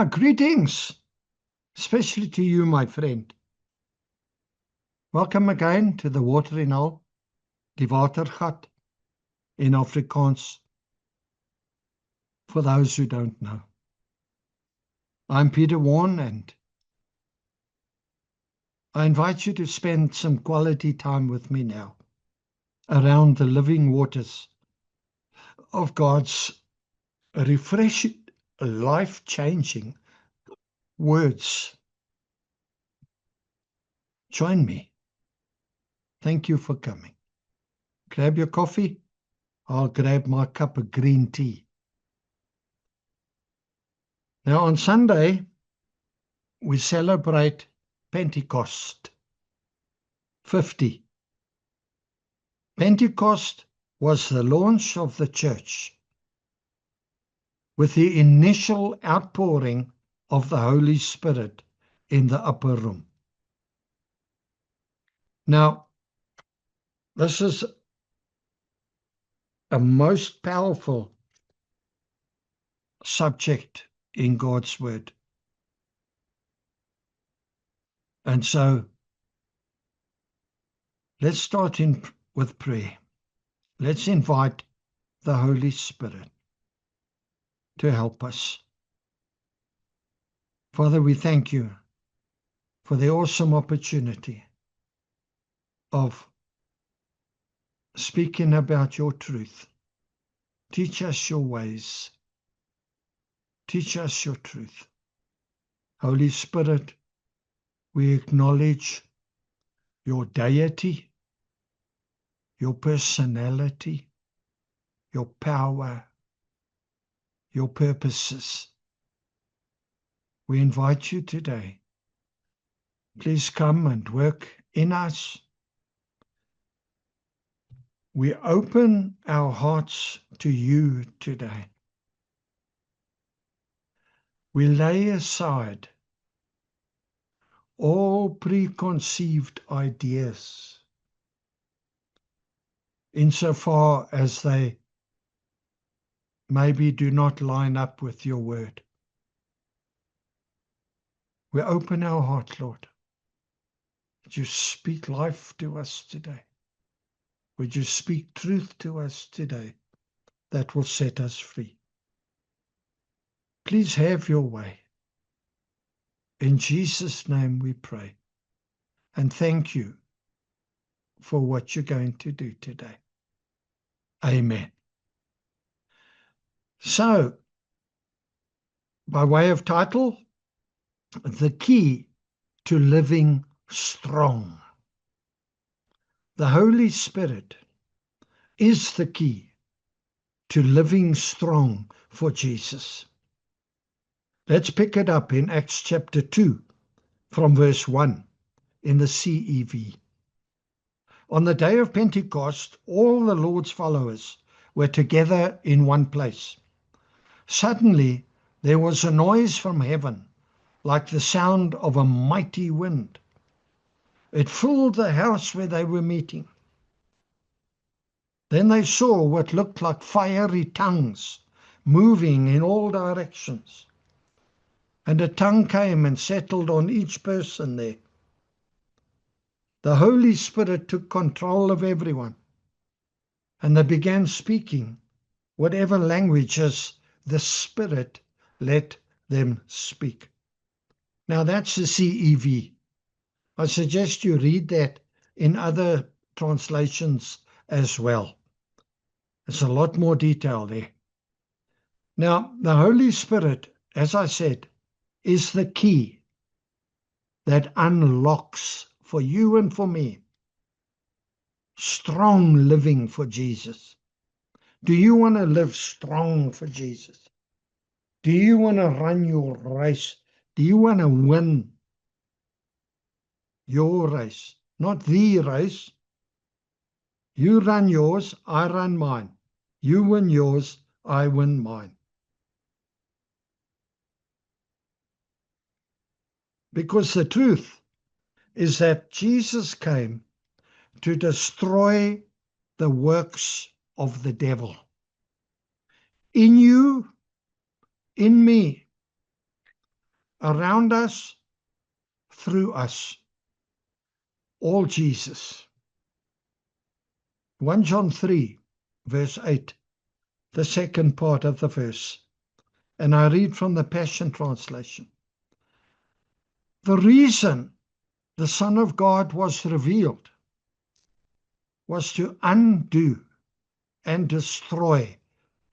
Greetings, especially to you, my friend. Welcome again to the Watering Hole, die Watergat in Afrikaans, for those who don't know. I'm Peter Warren, and I invite you to spend some quality time with me now around the living waters of God's refreshing, life-changing words. Join me. Thank you for coming. Grab your coffee. I'll grab my cup of green tea. Now, on Sunday, we celebrate Pentecost 50. Pentecost was the launch of the church with the initial outpouring of the Holy Spirit in the upper room. Now, this is a most powerful subject in God's Word. And so, let's start with prayer. Let's invite the Holy Spirit to help us. Father, we thank you for the awesome opportunity of speaking about your truth. Teach us your ways. Teach us your truth. Holy Spirit, we acknowledge your deity, your personality, your power, your purposes. We invite you today. Please come and work in us. We open our hearts to you today. We lay aside all preconceived ideas insofar as they maybe do not line up with your word. We open our heart, Lord. Would you speak life to us today? Would you speak truth to us today that will set us free? Please have your way. In Jesus' name we pray. And thank you for what you're going to do today. Amen. So, by way of title, the key to living strong. The Holy Spirit is the key to living strong for Jesus. Let's pick it up in Acts chapter 2 from verse 1 in the CEV. On the day of Pentecost, all the Lord's followers were together in one place. Suddenly, there was a noise from heaven, like the sound of a mighty wind. It filled the house where they were meeting. Then they saw what looked like fiery tongues moving in all directions. And a tongue came and settled on each person there. The Holy Spirit took control of everyone, and they began speaking whatever languages the Spirit let them speak. Now that's the CEV. I suggest you read that in other translations as well. There's a lot more detail there. Now, the Holy Spirit, as I said, is the key that unlocks for you and for me strong living for Jesus. Do you want to live strong for Jesus? Do you want to run your race? Do you want to win your race? Not the race. You run yours, I run mine. You win yours, I win mine. Because the truth is that Jesus came to destroy the works of the devil. In you, in me, around us, through us, all Jesus. 1 John 3, verse 8, the second part of the verse. And I read from the Passion Translation. The reason the Son of God was revealed was to undo and destroy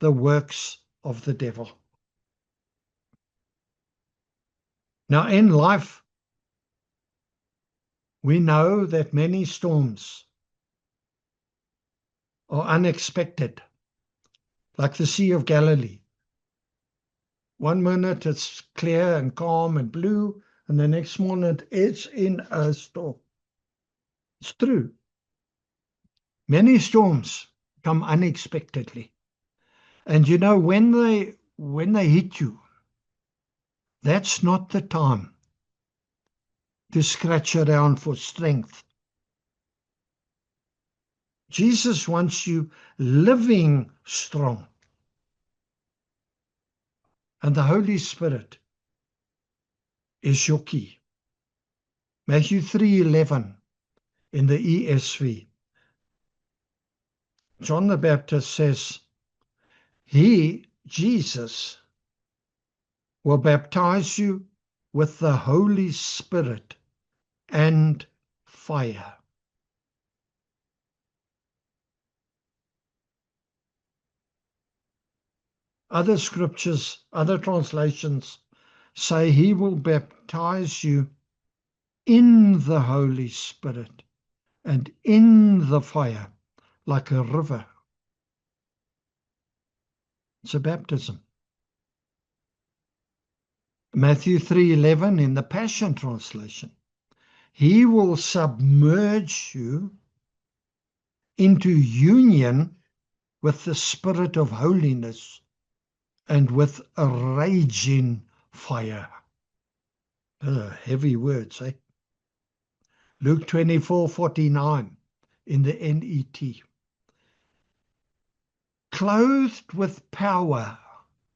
the works of the devil. Now, in life, we know that many storms are unexpected, like the Sea of Galilee. 1 minute it's clear and calm and blue, and the next minute it's in a storm. It's true. Many storms come unexpectedly. And you know, when they hit you, that's not the time to scratch around for strength. Jesus wants you living strong. And the Holy Spirit is your key. Matthew 3:11 in the ESV. John the Baptist says, He, Jesus, will baptize you with the Holy Spirit and fire. Other scriptures, other translations say He will baptize you in the Holy Spirit and in the fire, like a river. It's a baptism. Matthew 3:11 in the Passion Translation. He will submerge you into union with the Spirit of holiness and with a raging fire. Heavy words, eh? Luke 24:49 in the NET. Clothed with power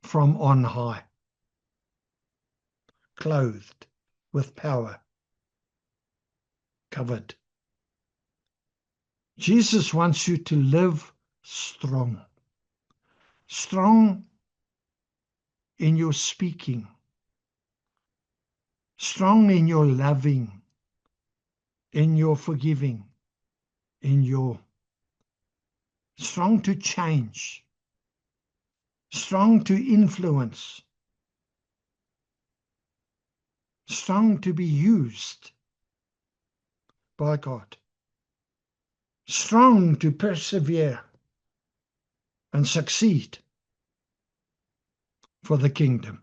from on high. Clothed with power. Covered. Jesus wants you to live strong. Strong in your speaking. Strong in your loving. In your forgiving. In your strong to change. Strong to influence. Strong to be used by God. Strong to persevere and succeed for the kingdom.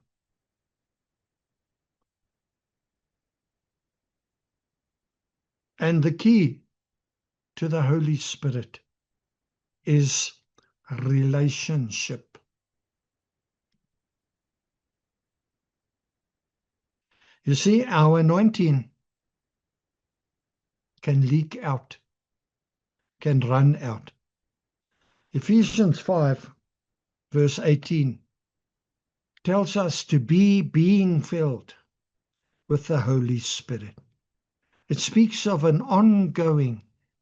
And the key to the Holy Spirit is relationship. You see, our anointing can leak out, can run out. Ephesians 5, verse 18, tells us to be being filled with the Holy Spirit. It speaks of an ongoing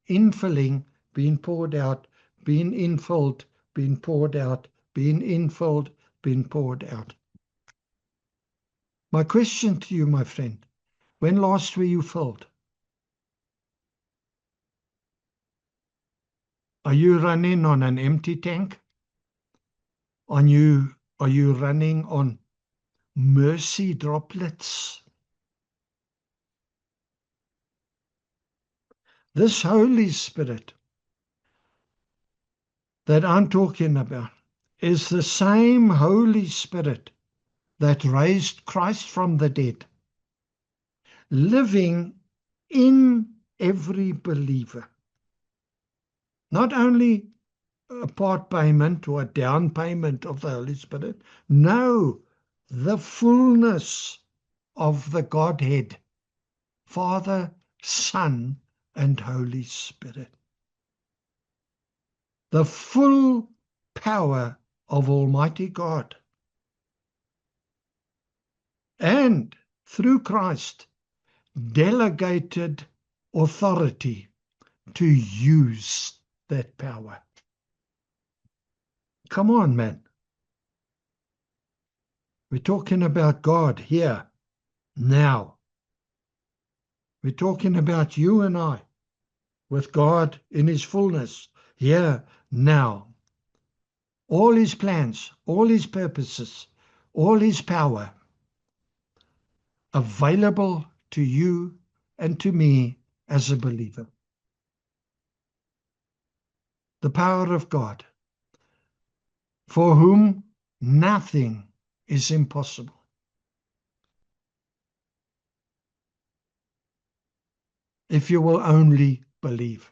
infilling, being poured out, being infilled, being poured out, being infilled, being poured out. My question to you, my friend, when last were you filled? Are you running on an empty tank? Are you running on mercy droplets? This Holy Spirit that I'm talking about is the same Holy Spirit that raised Christ from the dead, living in every believer. Not only a part payment or a down payment of the Holy Spirit, no, the fullness of the Godhead, Father, Son, and Holy Spirit. The full power of Almighty God. And through Christ, delegated authority to use that power. Come on, man. We're talking about God here, now. We're talking about you and I, with God in his fullness, here, now. All his plans, all his purposes, all his power, available to you and to me as a believer. The power of God, for whom nothing is impossible. If you will only believe.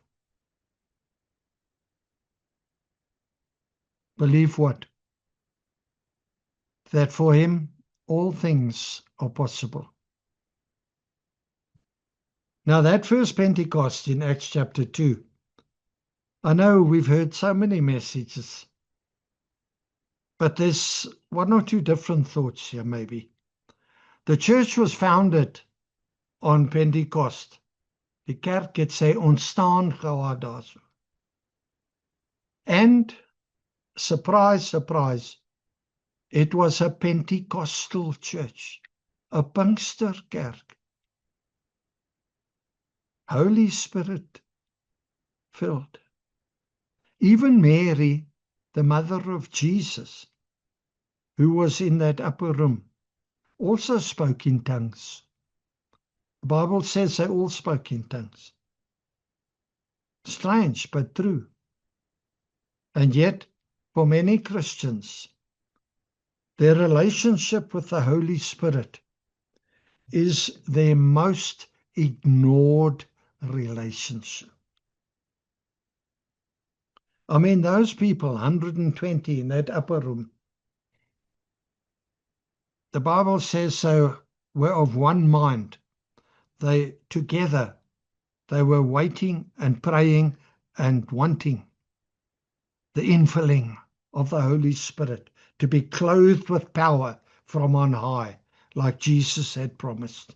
Believe what? That for him all things are possible. Now that first Pentecost in Acts chapter 2, I know we've heard so many messages, but there's one or two different thoughts here maybe. The church was founded on Pentecost. Die kerk het sy ontstaan gehad daarso. And, surprise, surprise, it was a Pentecostal church, a Pinksterkerk. Holy Spirit filled. Even Mary, the mother of Jesus, who was in that upper room, also spoke in tongues. The Bible says they all spoke in tongues. Strange, but true. And yet, for many Christians, their relationship with the Holy Spirit is their most ignored relationship. I mean, those people, 120 in that upper room, the Bible says so, were of one mind. They together, they were waiting and praying and wanting the infilling of the Holy Spirit, to be clothed with power from on high, like Jesus had promised.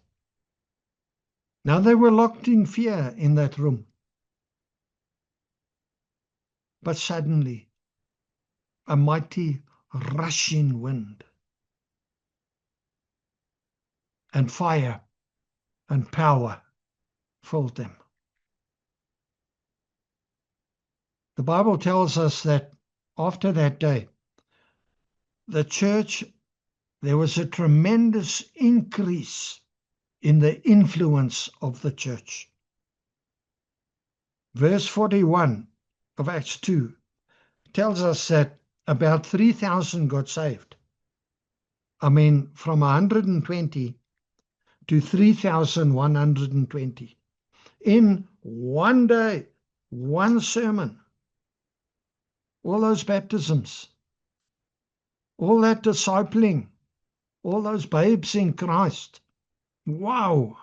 Now they were locked in fear in that room. But suddenly, a mighty rushing wind and fire and power filled them. The Bible tells us that after that day, the church, there was a tremendous increase in the influence of the church. Verse 41 of Acts 2 tells us that about 3,000 got saved. I mean, from 120 to 3,120 in one day, one sermon. All those baptisms, all that discipling, all those babes in Christ. Wow!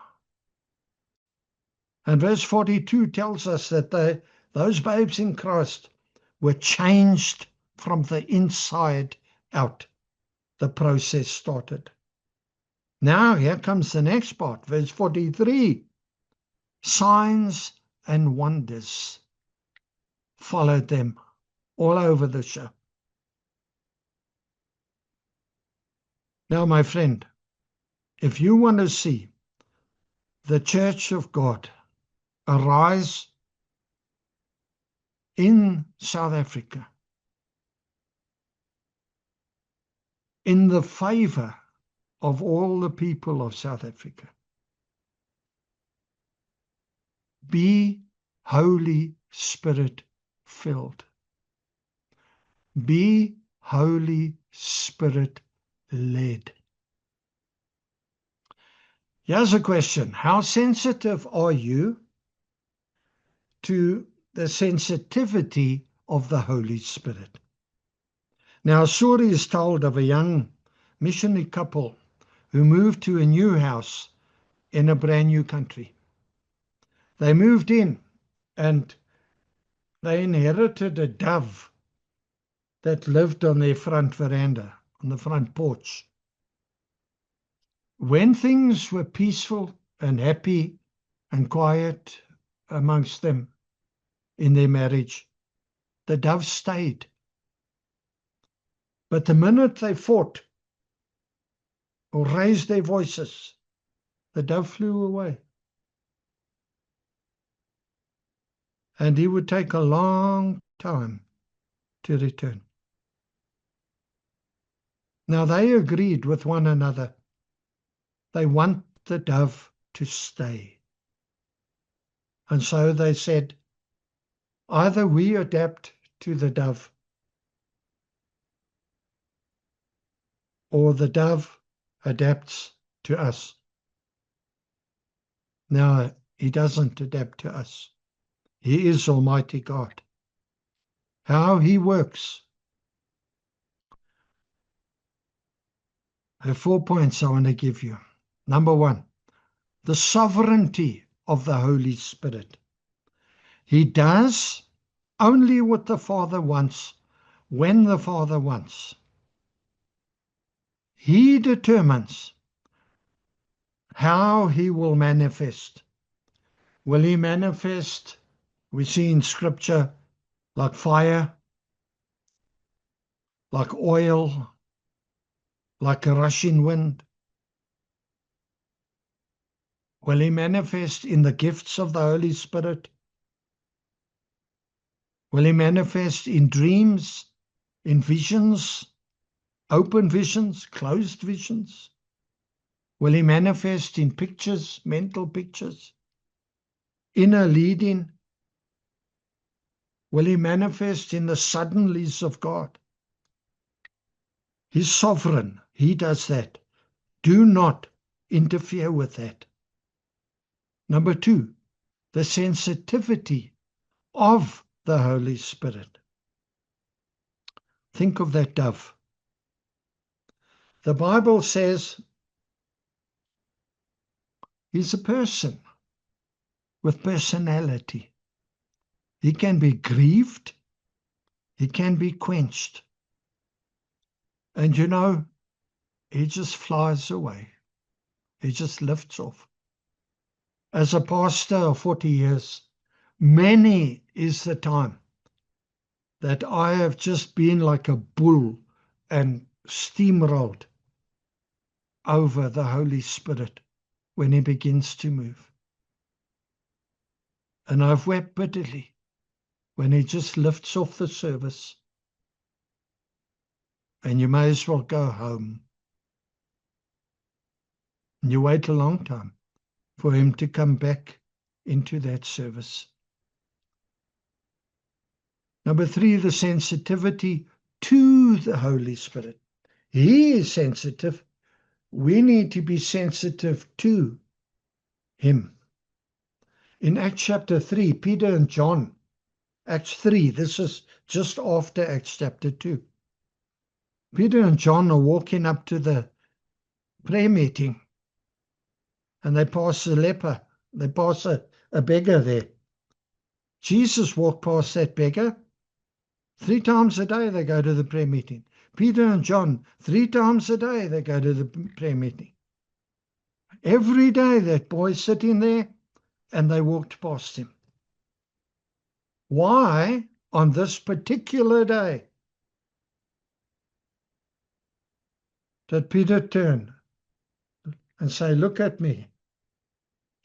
And verse 42 tells us that those babes in Christ were changed from the inside out. The process started. Now here comes the next part, verse 43. Signs and wonders followed them all over the ship. Now, my friend, if you want to see the Church of God arise in South Africa in the favor of all the people of South Africa, be Holy Spirit filled. Be Holy Spirit led. Here's a question. How sensitive are you to the sensitivity of the Holy Spirit? Now, a story is told of a young missionary couple who moved to a new house in a brand new country. They moved in and they inherited a dove that lived on their front veranda, on the front porch. when things were peaceful and happy and quiet amongst them in their marriage, the dove stayed. But the minute they fought or raised their voices, the dove flew away. And he would take a long time to return. Now they agreed with one another. They want the dove to stay. And so they said, either we adapt to the dove, or the dove adapts to us. Now, he doesn't adapt to us. He is Almighty God. How he works. There are 4 points I want to give you. Number 1, the sovereignty of the Holy Spirit. He does only what the Father wants, when the Father wants. He determines how he will manifest. Will he manifest, we see in Scripture, like fire, like oil, like a rushing wind? Will he manifest in the gifts of the Holy Spirit? Will he manifest in dreams, in visions, open visions, closed visions? Will he manifest in pictures, mental pictures, inner leading? Will he manifest in the suddenlies of God? He's sovereign. He does that. Do not interfere with that. Number 2, the sensitivity of the Holy Spirit. Think of that dove. The Bible says he's a person with personality. He can be grieved. He can be quenched. And you know, he just flies away. He just lifts off. As a pastor of 40 years, many is the time that I have just been like a bull and steamrolled over the Holy Spirit when he begins to move. And I've wept bitterly when he just lifts off the service. And you may as well go home. And you wait a long time for him to come back into that service. Number 3, the sensitivity to the Holy Spirit. He is sensitive. We need to be sensitive to him. In Acts chapter 3, Peter and John, Acts 3, this is just after Acts chapter 2. Peter and John are walking up to the prayer meeting, and they pass a leper. They pass a beggar there. Jesus walked past that beggar. 3 times a day they go to the prayer meeting. Peter and John, 3 times a day they go to the prayer meeting. Every day that boy's sitting there, and they walked past him. Why on this particular day did Peter turn and say, look at me.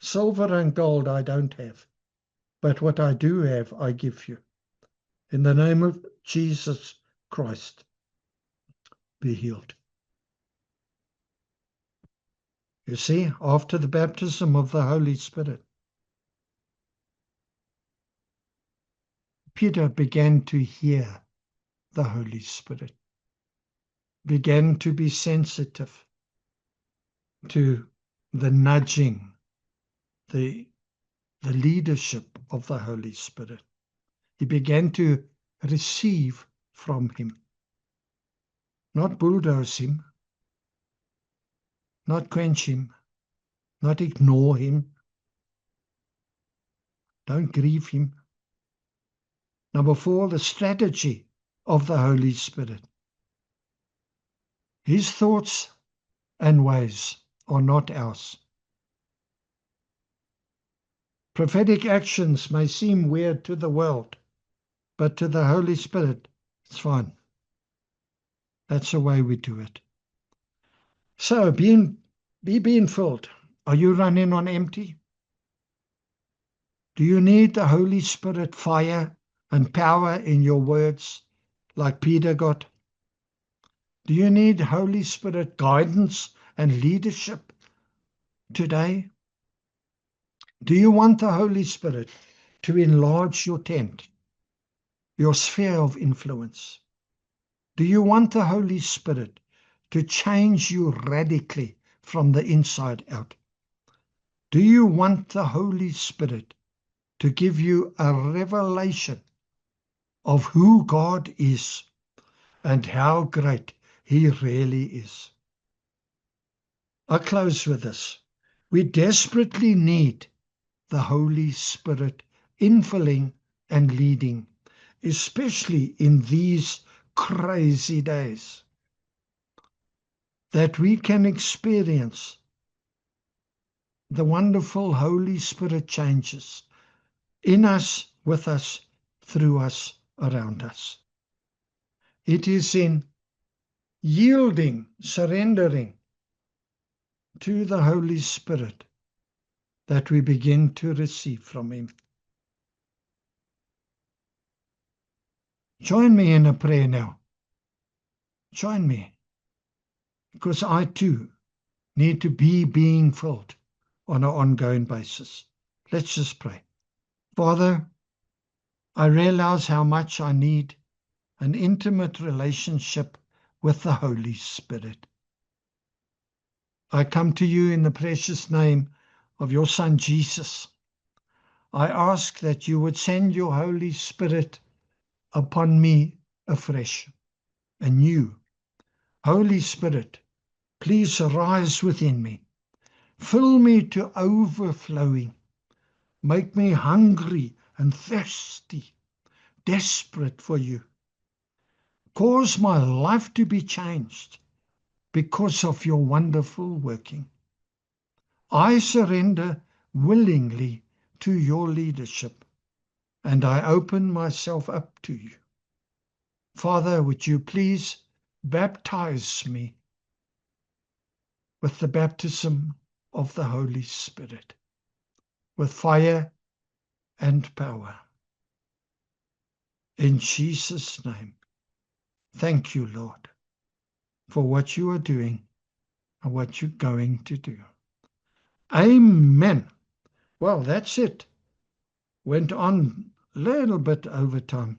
Silver and gold I don't have, but what I do have I give you. In the name of Jesus Christ, be healed. You see, after the baptism of the Holy Spirit, Peter began to hear the Holy Spirit, began to be sensitive to the nudging, the leadership of the Holy Spirit. He began to receive from him, not bulldoze him, not quench him, not ignore him. Don't grieve him. Number 4, the strategy of the Holy Spirit. His thoughts and ways are not ours. Prophetic actions may seem weird to the world, but to the Holy Spirit, it's fine. That's the way we do it. So, be being filled. Are you running on empty? Do you need the Holy Spirit fire and power in your words like Peter got? Do you need Holy Spirit guidance and leadership today? Do you want the Holy Spirit to enlarge your tent, your sphere of influence? Do you want the Holy Spirit to change you radically from the inside out? Do you want the Holy Spirit to give you a revelation of who God is and how great He really is? I close with this. We desperately need the Holy Spirit infilling and leading, especially in these crazy days, that we can experience the wonderful Holy Spirit changes in us, with us, through us, around us. It is in yielding, surrendering to the Holy Spirit that we begin to receive from Him. Join me in a prayer now. Join me, because I too need to be being filled on an ongoing basis. Let's just pray. Father, I realize how much I need an intimate relationship with the Holy Spirit. I come to you in the precious name of your Son, Jesus. I ask that you would send your Holy Spirit upon me afresh, anew. Holy Spirit, please arise within me. Fill me to overflowing. Make me hungry and thirsty, desperate for you. Cause my life to be changed because of your wonderful working. I surrender willingly to your leadership, and I open myself up to you. Father, would you please baptize me with the baptism of the Holy Spirit, with fire and power. In Jesus' name, thank you, Lord, for what you are doing and what you're going to do. Amen. Well, that's it. Went on a little bit over time.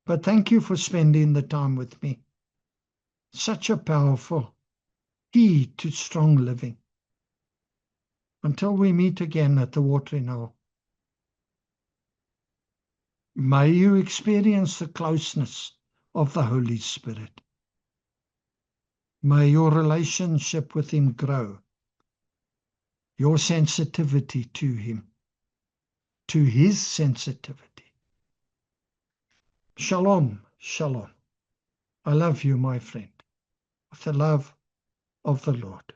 But thank you for spending the time with me. Such a powerful key to strong living. Until we meet again at the Watering Hole, may you experience the closeness of the Holy Spirit. May your relationship with Him grow, your sensitivity to Him, to His sensitivity. Shalom, shalom. I love you, my friend, with the love of the Lord.